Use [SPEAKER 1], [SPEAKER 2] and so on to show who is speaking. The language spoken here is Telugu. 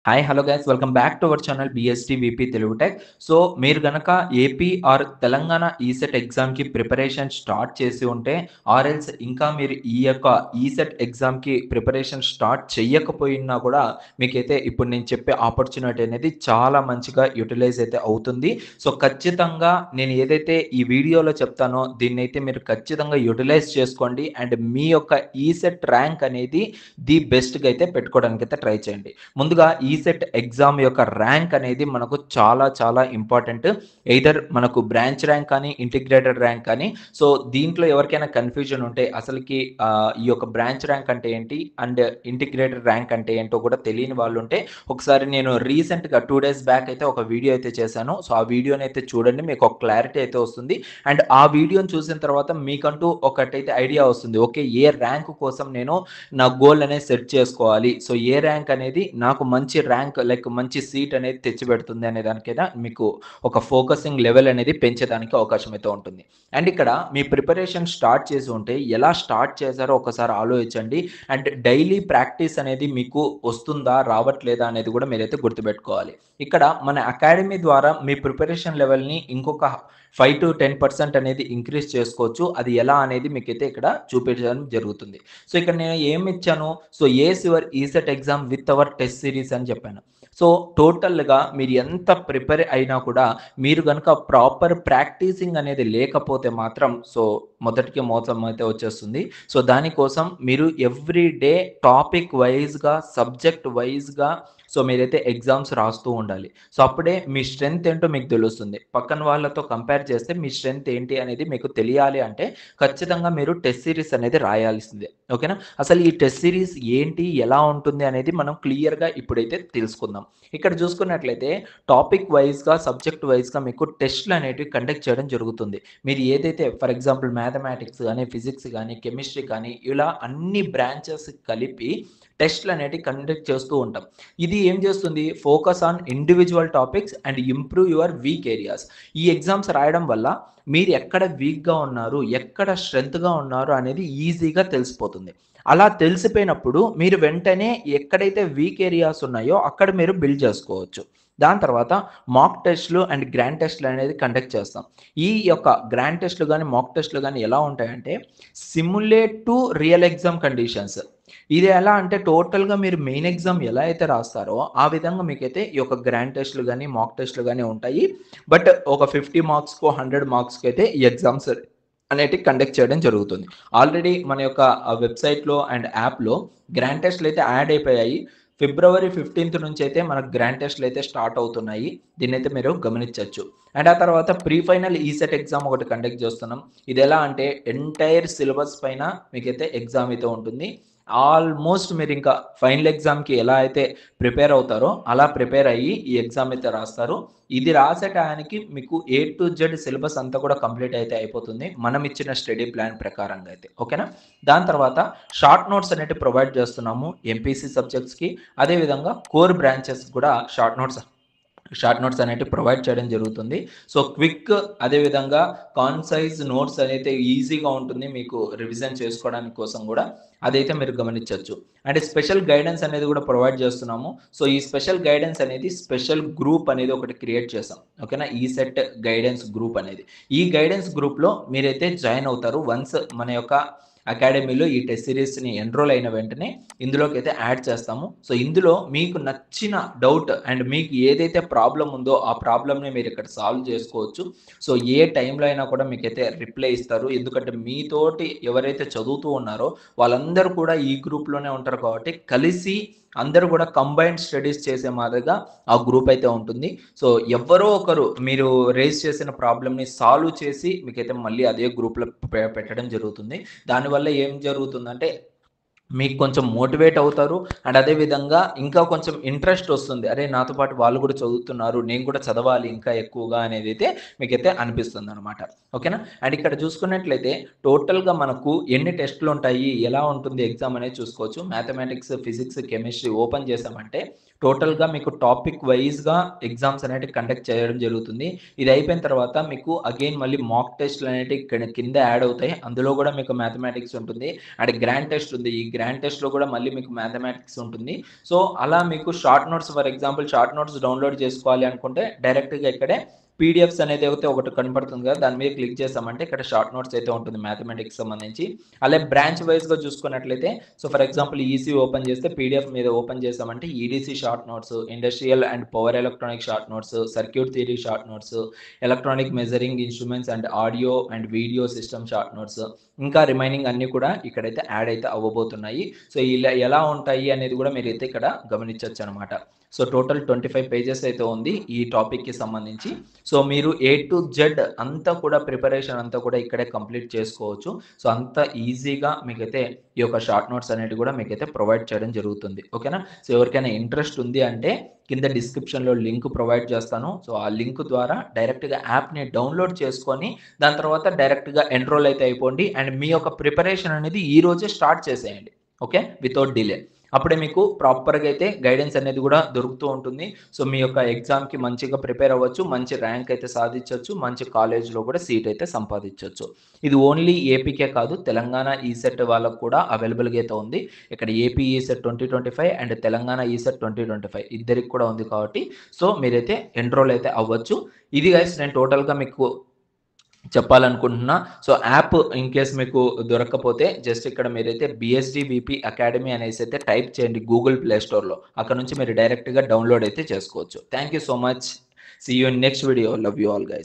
[SPEAKER 1] Hi hello guys welcome back to our channel BST VP Telugu tech. So మీరు గనక ఏపీ ఆర్ తెలంగాణ ఈసెట్ ఎగ్జామ్కి ప్రిపరేషన్ స్టార్ట్ చేసి ఉంటే ఆర్ఎల్స్ ఇంకా మీరు ఈ యొక్క ఈసెట్ ఎగ్జామ్కి ప్రిపరేషన్ స్టార్ట్ చేయకపోయినా కూడా మీకైతే ఇప్పుడు నేను చెప్పే ఆపర్చునిటీ అనేది చాలా మంచిగా యూటిలైజ్ అయితే అవుతుంది. సో ఖచ్చితంగా నేను ఏదైతే ఈ వీడియోలో చెప్తానో దీన్ని అయితే మీరు ఖచ్చితంగా యూటిలైజ్ చేసుకోండి అండ్ మీ యొక్క ఈసెట్ ర్యాంక్ అనేది ది బెస్ట్గా అయితే పెట్టుకోవడానికి అయితే ట్రై చేయండి. ముందుగా ఈసెట్ ఎగ్జామ్ యొక్క ర్యాంక్ అనేది మనకు చాలా చాలా ఇంపార్టెంట్. ఎయిదర్ మనకు బ్రాంచ్ ర్యాంక్ కానీ ఇంటిగ్రేటెడ్ ర్యాంక్ కానీ. సో దీంట్లో ఎవరికైనా కన్ఫ్యూజన్ ఉంటే అసలుకి ఈ యొక్క బ్రాంచ్ ర్యాంక్ అంటే ఏంటి అండ్ ఇంటిగ్రేటెడ్ ర్యాంక్ అంటే ఏంటో కూడా తెలియని వాళ్ళు ఉంటే ఒకసారి నేను రీసెంట్గా 2 days బ్యాక్ అయితే ఒక వీడియో అయితే చేశాను. సో ఆ వీడియోని అయితే చూడండి, మీకు ఒక క్లారిటీ అయితే వస్తుంది. అండ్ ఆ వీడియోని చూసిన తర్వాత మీకంటూ ఒకటైతే ఐడియా వస్తుంది, ఓకే ఏ ర్యాంక్ కోసం నేను నా గోల్ అనేది సెట్ చేసుకోవాలి, సో ఏ ర్యాంక్ అనేది నాకు మంచి ర్యాంక్ లైక్ మంచి సీట్ అనేది తెచ్చిపెడుతుంది అనే దానికైనా మీకు ఒక ఫోకసింగ్ లెవెల్ అనేది పెంచేదానికి అవకాశం అయితే ఉంటుంది. అండ్ ఇక్కడ మీ ప్రిపరేషన్ స్టార్ట్ చేసి ఉంటే ఎలా స్టార్ట్ చేశారో ఒకసారి ఆలోచించండి. అండ్ డైలీ ప్రాక్టీస్ అనేది మీకు వస్తుందా రావట్లేదా అనేది కూడా మీరైతే గుర్తుపెట్టుకోవాలి. ఇక్కడ మన అకాడమీ ద్వారా మీ ప్రిపరేషన్ లెవెల్ని ఇంకొక 5 to 10% అనేది ఇంక్రీజ్ చేసుకోవచ్చు. అది ఎలా అనేది మీకైతే ఇక్కడ చూపించడం జరుగుతుంది. సో ఇక్కడ నేను ఏమి ఇచ్చాను, so ace your ECET exam with our test series అని చెప్పాను. సో టోటల్గా మీరు ఎంత ప్రిపేర్ అయినా కూడా మీరు కనుక ప్రాపర్ ప్రాక్టీసింగ్ అనేది లేకపోతే మాత్రం సో మొదటికి మోసం అయితే వచ్చేస్తుంది. సో దానికోసం మీరు ఎవ్రీ డే టాపిక్ వైజ్గా సబ్జెక్ట్ వైజ్గా సో మీరైతే ఎగ్జామ్స్ రాస్తూ ఉండాలి. సో అప్పుడే మీ స్ట్రెంగ్త్ ఏంటో మీకు తెలుస్తుంది. పక్కన వాళ్ళతో కంపేర్ చేస్తే మీ స్ట్రెంగ్త్ ఏంటి అనేది మీకు తెలియాలి అంటే ఖచ్చితంగా మీరు టెస్ట్ సిరీస్ అనేది రాయాల్సిందే. ఓకేనా? అసలు ఈ టెస్ట్ సిరీస్ ఏంటి, ఎలా ఉంటుంది అనేది మనం క్లియర్గా ఇప్పుడైతే తెలుసుకుందాం. ఇక్కడ చూసుకున్నట్లయితే టాపిక్ వైజ్గా సబ్జెక్ట్ వైజ్గా మీకు టెస్ట్లు అనేటివి కండక్ట్ చేయడం జరుగుతుంది. మీరు ఏదైతే ఫర్ ఎగ్జాంపుల్ మ్యాథమెటిక్స్ కానీ ఫిజిక్స్ కానీ కెమిస్ట్రీ కానీ ఇలా అన్ని బ్రాంచెస్ కలిపి టెస్ట్లు అనేటివి కండక్ట్ చేస్తూ ఉంటాం. ఇది ఏం చేస్తుంది, focus on individual topics and improve your weak areas. ఈ ఎగ్జామ్స్ రాయడం వల్ల మీరు ఎక్కడ వీక్గా ఉన్నారు, ఎక్కడ స్ట్రెంగ్త్గా ఉన్నారు అనేది ఈజీగా తెలిసిపోతుంది. అలా తెలిసిపోయినప్పుడు మీరు వెంటనే ఎక్కడైతే వీక్ ఏరియాస్ ఉన్నాయో అక్కడ మీరు బిల్డ్ చేసుకోవచ్చు. దాని తర్వాత మాక్ టెస్ట్లు అండ్ గ్రాండ్ టెస్ట్లు అనేది కండక్ట్ చేస్తాం. ఈ యొక్క గ్రాండ్ టెస్ట్లు కానీ మాక్ టెస్ట్లు కానీ ఎలా ఉంటాయంటే simulate to real exam conditions. ఇది ఎలా అంటే టోటల్గా మీరు మెయిన్ ఎగ్జామ్ ఎలా అయితే రాస్తారో ఆ విధంగా మీకైతే ఈ యొక్క గ్రాండ్ టెస్ట్లు కానీ మాక్ టెస్ట్లు కానీ ఉంటాయి. బట్ ఒక 50 మార్క్స్కో 100 మార్క్స్కి అయితే ఈ ఎగ్జామ్స్ అనేటివి కండక్ట్ చేయడం జరుగుతుంది. ఆల్రెడీ మన యొక్క వెబ్సైట్లో అండ్ యాప్లో గ్రాండ్ టెస్ట్లు అయితే యాడ్ అయిపోయాయి. February 15th నుంచి అయితే మనకు గ్రాండ్ టెస్ట్లు అయితే స్టార్ట్ అవుతున్నాయి. దీన్ని అయితే మీరు గమనించవచ్చు. అండ్ ఆ తర్వాత ప్రీ ఫైనల్ ఈసెట్ ఎగ్జామ్ ఒకటి కండక్ట్ చేస్తున్నాం. ఇది ఎలా అంటే ఎంటైర్ సిలబస్ పైన మీకైతే ఎగ్జామ్ అయితే ఉంటుంది. ఆల్మోస్ట్ మీరు ఇంకా ఫైనల్ ఎగ్జామ్కి ఎలా అయితే ప్రిపేర్ అవుతారో అలా ప్రిపేర్ అయ్యి ఈ ఎగ్జామ్ అయితే రాస్తారు. ఇది రాసే టయానికి మీకు A to Z సిలబస్ అంతా కూడా కంప్లీట్ అయితే అయిపోతుంది మనం ఇచ్చిన స్టడీ ప్లాన్ ప్రకారంగా అయితే. ఓకేనా? దాని తర్వాత షార్ట్ నోట్స్ అనేవి ప్రొవైడ్ చేస్తున్నాము ఎంపీసీ సబ్జెక్ట్స్కి. అదేవిధంగా కోర్ బ్రాంచెస్ కూడా షార్ట్ నోట్స్ అనేవి ప్రొవైడ్ చేయడం జరుగుతుంది. సో క్విక్ అదేవిధంగా కాన్సైజ్ నోట్స్ అనేది ఈజీగా ఉంటుంది మీకు రివిజన్ చేసుకోవడానికి కోసం కూడా. అదైతే మీరు గమనించవచ్చు. అండ్ స్పెషల్ గైడెన్స్ అనేది కూడా ప్రొవైడ్ చేస్తున్నాము. సో ఈ స్పెషల్ గైడెన్స్ అనేది స్పెషల్ గ్రూప్ అనేది ఒకటి క్రియేట్ చేసాం. ఓకేనా? ఈ సెట్ గైడెన్స్ గ్రూప్ అనేది, ఈ గైడెన్స్ గ్రూప్లో మీరైతే జాయిన్ అవుతారు వన్స్ మన యొక్క అకాడమీలో ఈ టెస్ట్ సిరీస్ని ఎన్రోల్ అయిన వెంటనే ఇందులోకి అయితే యాడ్ చేస్తాము. సో ఇందులో మీకు నచ్చిన డౌట్ అండ్ మీకు ఏదైతే ప్రాబ్లం ఉందో ఆ ప్రాబ్లమ్ని మీరు ఇక్కడ సాల్వ్ చేసుకోవచ్చు. సో ఏ టైంలో అయినా కూడా మీకైతే రిప్లై ఇస్తారు. ఎందుకంటే మీతోటి ఎవరైతే చదువుతూ ఉన్నారో వాళ్ళందరూ కూడా ఈ గ్రూప్లోనే ఉంటారు కాబట్టి కలిసి అందరూ కూడా కంబైన్డ్ స్టడీస్ చేసే మాదిరిగా ఆ గ్రూప్ అయితే ఉంటుంది. సో ఎవరో ఒకరు మీరు రేస్ చేసిన ప్రాబ్లమ్ని సాల్వ్ చేసి మీకైతే మళ్ళీ అదే గ్రూప్లో పెట్టడం జరుగుతుంది. దానివల్ల ఏం జరుగుతుందంటే మీకు కొంచెం మోటివేట్ అవుతారు. అండ్ అదేవిధంగా ఇంకా కొంచెం ఇంట్రెస్ట్ వస్తుంది, అరే నాతో పాటు వాళ్ళు కూడా చదువుతున్నారు, నేను కూడా చదవాలి ఇంకా ఎక్కువగా అనేది అయితే మీకైతే అనిపిస్తుంది అనమాట. ఓకేనా? అండ్ ఇక్కడ చూసుకున్నట్లయితే టోటల్గా మనకు ఎన్ని టెస్టులు ఉంటాయి, ఎలా ఉంటుంది ఎగ్జామ్ అనేది చూసుకోవచ్చు. మ్యాథమెటిక్స్ ఫిజిక్స్ కెమిస్ట్రీ ఓపెన్ చేసామంటే టోటల్‌గా మీకు టాపిక్ వైస్‌గా ఎగ్జామ్స్ అనేటివి కండక్ట్ చేయడం జరుగుతుంది. ఇది అయిపోయిన తర్వాత మీకు అగైన్ మళ్ళీ మాక్ టెస్ట్‌లు అనేటివి కింద యాడ్ అవుతాయి. అందులో కూడా మీకు మ్యాథమెటిక్స్ ఉంటుంది. అండ్ గ్రాండ్ టెస్ట్ ఉంది. ఈ గ్రాండ్ టెస్ట్‌లో కూడా మళ్ళీ మీకు మ్యాథమెటిక్స్ ఉంటుంది. సో, అలా మీకు short notes for example short notes download చేసుకోవాలి అనుకుంటే డైరెక్ట్‌గా ఇక్కడే పీడిఎఫ్స్ అనేది అయితే ఒకటి కనపడుతుంది కదా! దాని మీద క్లిక్ చేసామంటే ఇక్కడ షార్ట్ నోట్స్ అయితే ఉంటుంది మ్యాథమెటిక్స్ సంబంధించి. అలాగే బ్రాంచ్ వైస్‌గా చూసుకున్నట్లయితే so, for example EC open చేస్తే పీడిఎఫ్ మీద ఓపెన్ చేసామంటే EDC short notes, industrial and power electronic short notes, circuit theory short notes, electronic measuring instruments and audio and video system short notes, ఇంకా రిమైనింగ్ అన్నీ కూడా ఇక్కడైతే యాడ్ అయితే అవ్వబోతున్నాయి. సో, ఇలా ఎలా ఉంటాయి అనేది కూడా మీరైతే ఇక్కడ గమనించొచ్చనమాట. సో, టోటల్ 25 పేజెస్ అయితే ఉంది ఈ టాపిక్‌కి సంబంధించి. సో, మీరు ఏ టు జెడ్ అంతా కూడా ప్రిపరేషన్ అంతా కూడా ఇక్కడే కంప్లీట్ చేసుకోవచ్చు. సో, అంత ఈజీగా మీకైతే ఈ యొక్క షార్ట్ నోట్స్ అనేటివి కూడా మీకైతే ప్రొవైడ్ చేయడం జరుగుతుంది. ఓకేనా? సో, ఎవరికైనా ఇంట్రెస్ట్ ఉంది అంటే కింద డిస్క్రిప్షన్‌లో లింక్ ప్రొవైడ్ చేస్తాను. సో, ఆ లింక్ ద్వారా డైరెక్ట్‌గా యాప్‌ని డౌన్‌లోడ్ చేసుకొని దాని తర్వాత డైరెక్ట్‌గా ఎన్రోల్ అయితే అయిపోండి. అండ్ మీ యొక్క ప్రిపరేషన్ అనేది ఈ రోజే స్టార్ట్ చేసేయండి. ఓకే? Without delay. అప్పుడే మీకు ప్రాపర్‌గా అయితే గైడెన్స్ అనేది కూడా దొరుకుతూ ఉంటుంది. సో, మీ యొక్క ఎగ్జామ్‌కి మంచిగా ప్రిపేర్ అవ్వచ్చు. మంచి ర్యాంక్ అయితే సాధించొచ్చు. మంచి కాలేజ్‌లో కూడా సీట్ అయితే సంపాదించొచ్చు. ఇది ఓన్లీ ఏపీకే కాదు తెలంగాణ ఈసెట్ వాళ్ళకి కూడా అవైలబుల్‌గా అయితే ఉంది. ఇక్కడ AP ECET 2025 and Telangana ECET 2025 ఇద్దరికి కూడా ఉంది కాబట్టి సో, మీరైతే ఎన్రోల్ అయితే అవ్వచ్చు. ఇది గైస్ నేను టోటల్‌గా మీకు చెప్పాలనుకుంటున్నా. సో, యాప్ ఇన్‌కేస్ మీకు దొరక్కపోతే జస్ట్ ఇక్కడ మీరైతే బీఎస్‌డీ వీపీ అకాడమీ అనేసైతే టైప్ చేయండి గూగుల్ ప్లే స్టోర్‌లో. అక్కడ నుంచి మీరు డైరెక్ట్‌గా డౌన్‌లోడ్ అయితే చేసుకోవచ్చు. Thank you so much. See you in next video. Love you all guys.